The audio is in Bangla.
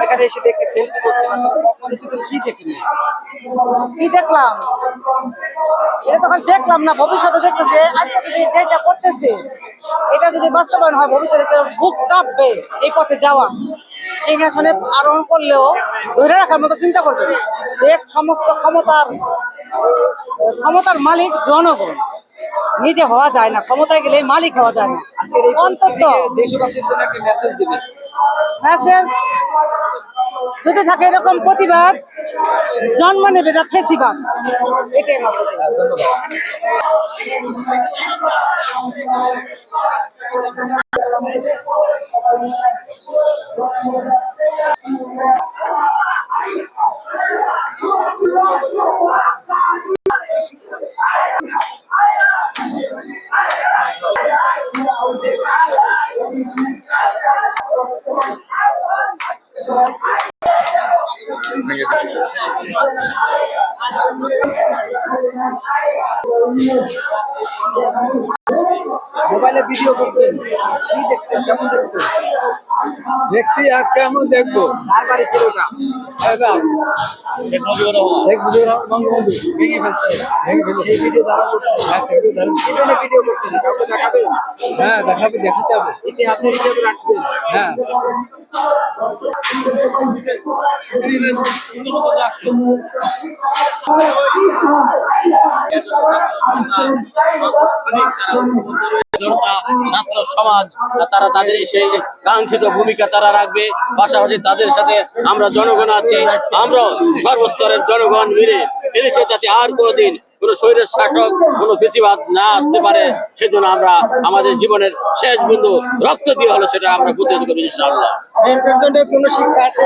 এখানে এসে দেখছি সেলফি করছে, কি দেখলি? কি দেখলাম? এটা তখন দেখলাম না, ভবিষ্যতে দেখতেছে আজকে যদি যেটা করতেছে এটা যদি বাস্তবায়ন হয় ভবিষ্যতে বুক কাঁপবে এই পথে যাওয়া। সিংহাসনে আরোহণ করলেও ধরে রাখার মতো চিন্তা করবে। এক সমস্ত ক্ষমতার মালিক জনগণ, নিজে হওয়া যায় না, ক্ষমতায় গেলে মালিক হওয়া যায় না। অন্তত দেশবাসীর জন্য একটা মেসেজ দিবে। মেসেজ যদি থাকে এরকম প্রতিবাদ জন্ম নেবে না ফেসিবাদ, এটাই আমার প্রতিবাদ। মোবাইলে ভিডিও করছেন, কি দেখছেন, কেমন দেখছেন? দেখছি আর কেমন দেখবো। আর বাড়ি ছিল ওটা শেখ মুজিবুর বঙ্গবন্ধু ভেঙে ফেলছে, ভেঙে ফেলেছে। সেই ভিডিও ধারণ করছে। কি জন্য ভিডিও করছেন? কাউকে দেখাবেন? হ্যাঁ দেখাতে হবে। ইতিহাসের হিসাবে রাখবেন। হ্যাঁ জনতা ছাত্র সমাজ তারা তাদের সেই কাঙ্ক্ষিত ভূমিকা তারা রাখবে। পাশাপাশি তাদের সাথে আমরা জনগণ আছি, আমরা সর্বস্তরের জনগণ মিলে এদেশে যাতে আর কোনোদিন কোন শরীরের শাসক, কোন ফেসিবাদ না আসতে পারে, সেজন্য আমরা আমাদের জীবনের শেষ বিন্দু রক্ত দিয়ে হলো সেটা আমরা প্রতিহত করি ইনশাআল্লাহ। কোন শিক্ষা আছে?